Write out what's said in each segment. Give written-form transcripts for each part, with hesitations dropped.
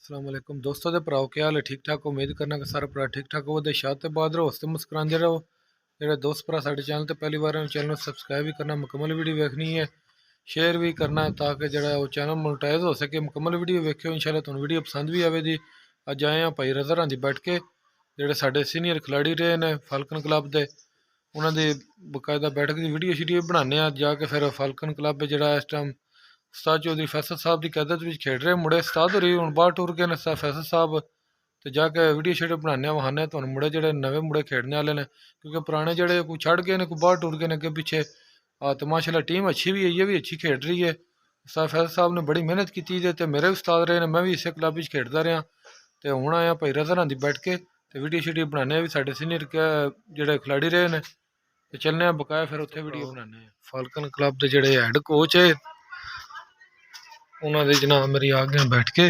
अस्सलाम वालेकुम दोस्तों दे भराओ, क्या हाल है? ठीक ठाक? उम्मीद करना कि सारे भरा ठीक ठाक हो। शाद ते बाद रहो, हंसते मुस्कुराते रहो। जेह्ड़े दोस्त भरा साढ़े चैनल ते पहली बार चैनल को सब्सक्राइब भी करना, मुकम्मल वीडियो देखनी है, शेयर भी करना ताकि जो चैनल मोनेटाइज हो सके। मुकम्मल वीडियो वेखियो, इंशाल्लाह तुहानू वीडियो पसंद भी आवेगी। अज आए हैं भाई रज़ा होरां दी बैठ के, जेह्ड़े साढ़े सीनियर खिलाड़ी रहे ने फाल्कन क्लब के, उन्होंने बकायदा बैठक की वीडियो शीडियो बनाने जाके फिर फाल्कन क्लब जो इस टाइम उस्ताद चौधरी फैसल साहब की कैदत में खेड रहे मुड़े। उस्ताद होरी हूँ बाहर टूर गए ने फैसल साहब, तो जाके वीडियो शीडियो बनाने वहाने तो मुड़े जो नवे मुड़े खेडने वाले ने, क्योंकि पुराने जोड़े कोई छड़ गए ने, कोई बाहर टूर गए ने अगे पिछे। तो माशाल्लाह टीम अच्छी भी है, ये भी अच्छी खेड रही है। उस्ताद फैसल साहब ने बड़ी मेहनत की थी, मेरे भी उस्ताद रहे ने, मैं भी इस क्लब में खेडता रहा। तो हूँ आया भाई रज़ा होरां दी बैठ के तो वीडियो शीडियो बनाने भी साढ़े सीनियर जोड़े खिलाड़ी रहे ने, तो चलने बकाया फिर उत्थे वीडियो बनाने। फाल्कन क्लब के जोड़े हैड कोच है उन्होंने जनाब मेरी आ गए बैठ के।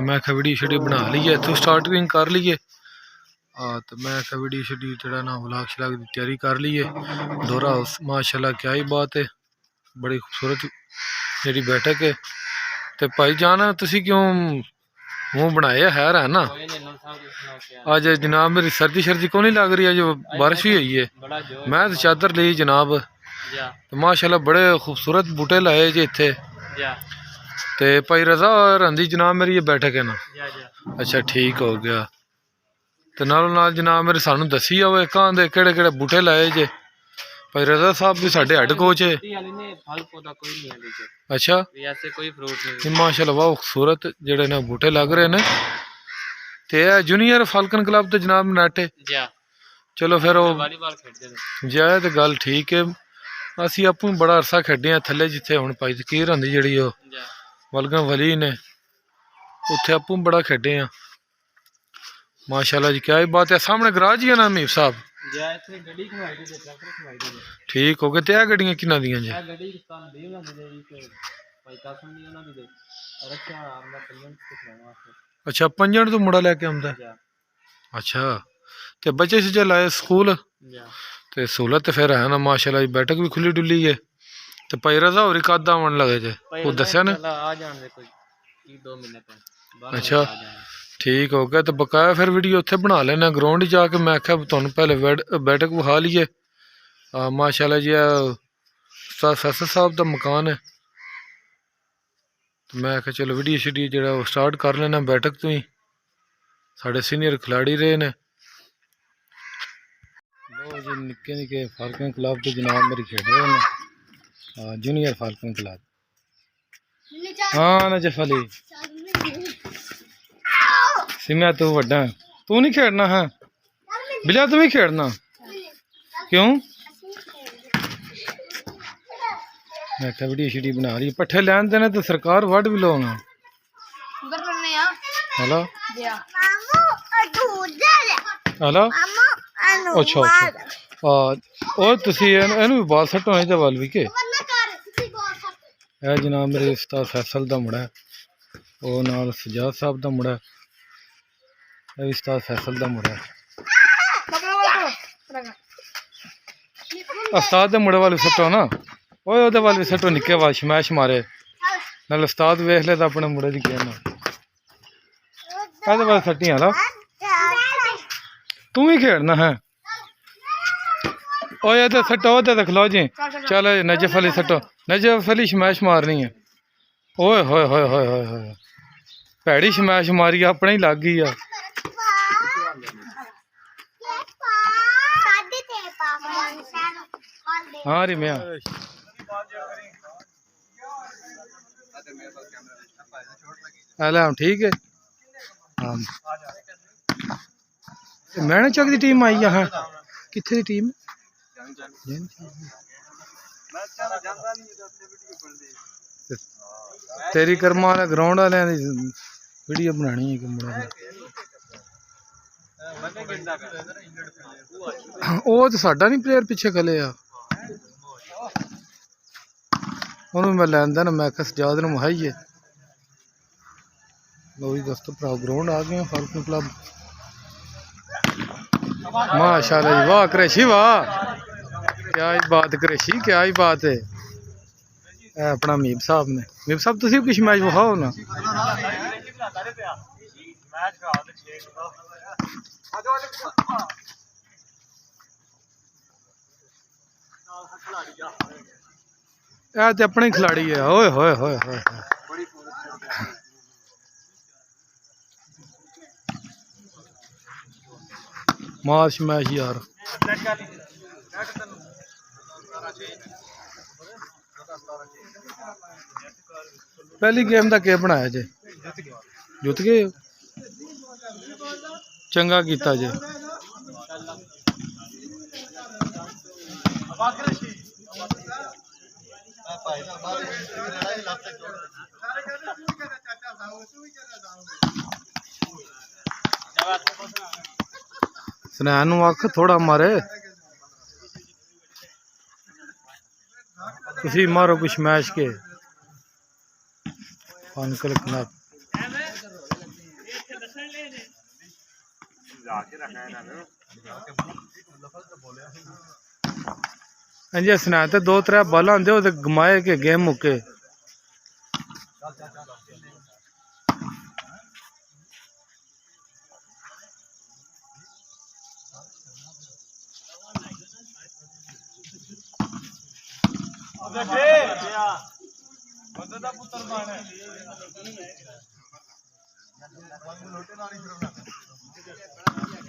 मैं आख्या वीडियो शीडियो बना ली है, इतों स्टार्टिंग कर ली है। तो मैं आख्या वीडियो शीडियो जरा ना व्लॉग शलाग की तैयारी कर ली है। दौरा माशाल्लाह क्या ही बात है, बड़ी खूबसूरत मेरी बैठक है। तो भाई जान तुसी क्यों मुँह बनाया है ना? अज जनाब मेरी सर्दी शर्दी को नहीं लग रही, अज बारिश भी हुई है। मैं तो चादर ली जनाब, तो माशाल्लाह बड़े खूबसूरत बूटे लाए जे इत्थे। ते भाई रज़ा होरां दी जनाब मेरी ये बैठक है ना? अच्छा ठीक हो गया। तो नालों नाल जनाब मेरे सानू दसी जाओ कहाँ दे केड़े केड़े बूटे लाए जे। भाई रज़ा साहब भी साढ़े हैड कोच है। अच्छा माशाल्लाह वाह खूबसूरत जेड़े ने बूटे लग रहे ने। ते जूनियर फाल्कन क्लब तो जनाब नाटे चलो फिर जाए तो गल ठीक है। असी आपू बड़ा अरसा खेडे थले, जिथे हुण भाई ज़कीर होंदी जेड़ी वलगम वली ने, उत्थे आपू बड़ा खेडे हैं। माशाल्लाह जी क्या ही बात है। सामने गराज ही है ना मीर साहब? ठीक हो गए। तो यह गड्डियां किन्ना दियां जी? अच्छा पंजन तो मुड़ा लैके आंदा। अच्छा तो बच्चे शच्चे लाए स्कूल तो सहूलत फिर है ना? माशाल्लाह जी बैठक भी खुली डुली है। तो भाई रज़ा होरी कद आवन लगे जे वो दस्या ने? अच्छा ठीक हो गया। तो बकाया फिर वीडियो उत्थे बना लेना ग्राउंड जाके। मैं आख्या तुहानू पहले बैठक विखा लीए। माशाल्लाह जी उस्ताद फैसल साहब का मकान है। तो मैं आख्या चलो वीडियो शीडियो जो स्टार्ट कर लेना बैठक तो ही। साढ़े सीनियर खिलाड़ी रहे ने। लो जी निक्के निक्के फाल्कन क्लब के जनाब मेरी खेड रहे हैं, जूनियर फाल्कन क्लब। हाँ नजफ अली सिम्या तू वड्डा, तू नहीं खेडना है? बिलिया तू भी खेडना क्यों? मैं क्या वीडियो शीडियो बना रही, पट्ठे लैन देने तो सरकार वड भी लो ना। हेलो हेलो अच्छा अच्छा और तुसी इनू भी बाल सट्टो इहदे वाल भी के? जनाब मेरे उस्ताद फैसल का मुड़ा है, वो नाल सजाद साहब का मुड़ा है, उस्ताद फैसल का मुड़ा है। उस्ताद के मुड़े वाले सट्टो ना, ओहदे वाल भी सट्टो निक्के वाल शमैश मारे नाल उस्ताद वेख ले तो अपने मुड़े की कहना एहदे वाल सट्टियां ला। तू ही खेडना है? ओए तो सट्टो तो खलो जी। चल नजफ अली सट्टो, नजफ अली शमैश मारनी है। ओए होए होए होए होए होए भैड़ी शमैश मारी अपने ही लग गई। हाँ रिमिया हम ठीक है। हाँ मैने चक की टीम आई है, कितने की टीम? तेरी कर्मा वाले ग्राउंड वाले वीडियो बनानी है कि वो तो साडा नहीं प्लेयर पिछे खले आ, उन्होंने मैं लैन देना मैं सजाद ने मुहाई है। लो जी दोस्तों भरा ग्राउंड आ गए फाल्कन क्लब। माशाल्लाह जी वाह क्रेशी वाह क्या ही बात क्रेशी क्या ही बात है। अपना मीब साहब ने, मीब साहब तुम कुछ मैच विखाओ ना। ਇਹ ਤੇ ਆਪਣੇ ਖਿਲਾੜੀ ਹੈ। ਓਏ ਹੋਏ ਹੋਏ ਹੋਏ ਮਾਰਸ਼ ਮੈਚ यार। पहली गेम का क्या बनाया जे? जित गए चंगा कीता जे। स्नैन आख थोड़ा मारे तुसी मारो कुछ मैच के अंकल कनाप अंजे स्नैन ते 2-3 बॉल आंदे ओदे गमाए के गेम मुके।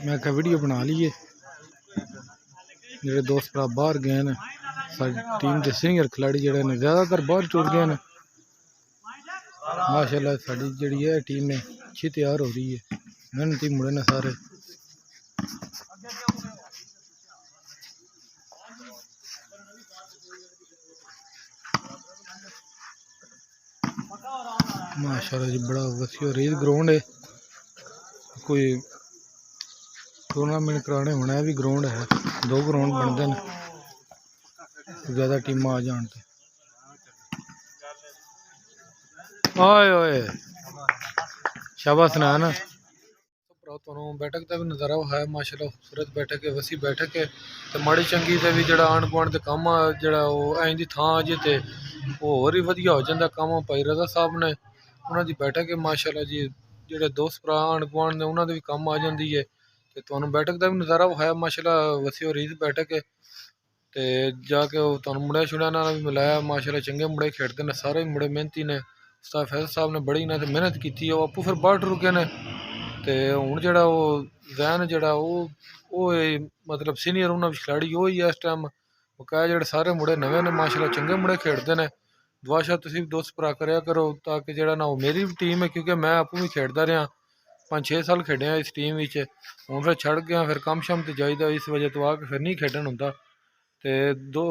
मैं क्या वीडियो बना लीए जेडे दोस्त भरा बाहर गए न साडी टीम के सीनियर खिलाड़ी जेडे ने ज्यादातर बाहर टुर गए न। माशाल्लाह साडी जेडी है टीम है अच्छी तैयार हो रही है, मेहनती मुड़े ने सारे। माशाल्लाह जी बड़ा वसी रेत ग्राउंड है, कोई टूर्नामेंट कराने होना भी ग्राउंड है। 2 ग्राउंड बनते हैं ज़्यादा टीम आ जान ते। ओए ओए शाबाश ना ना बैठक का भी नज़ारा है माशाल्लाह खूबसूरत बैठक है, वसी बैठक है। तो माड़ी चंगी ते भी जड़ा आंढ गुआंढ के काम जड़ा ऐं दी थां अजे ते होर ही वधिया हो जाता काम। भाई रजा साहब ने उन्होंने बैठक है माशाल्लाह जी, जेडे दोस्त भरा आंढ गुआंढ ने उन्होंने भी काम आ जाती है। तो तुहानू बैठक का भी नज़ारा है माशाल्लाह वसी और ईद बैठक है। तो जाके तुहानू मुंडे छुड़िया नाल भी मिलाया माशाल्लाह चंगे मुंडे खेडते हैं, सारे मुंडे मेहनती ने। उस्ताद फैसल साहब ने बड़ी इन्हें मेहनत की है, आपू फिर बाहर टुर गए ने। तो हुण जेड़ा जैन जेड़ा मतलब सीनियर उन्होंने खिलाड़ी वो ही है इस टाइम बकाया। जेडे सारे मुंडे नवे ने माशाल्लाह चंगे मुंडे खेडते हैं। दुआ शाह तुसीं भी दोस्त भरा करया करो ताकि जेड़ा ना मेरी भी टीम है, क्योंकि मैं आपू भी खेडदा रहा 5-6 साल खेडिया इस टीम विच। हुण फिर छड़ गया, फिर कम शम ते जाईदा, इस वजह तो आके फिर नहीं खेडन हुंदा। तो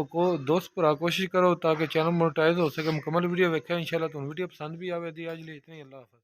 दोस्त भरा कोशिश करो ताकि चैनल मोनेटाइज हो सके। मुकम्मल वीडियो वेख्या इंशाल्लाह तुहानू वीडियो पसंद भी आवे दी। अज लिए इतनी, अल्लाह हाफ़िज़।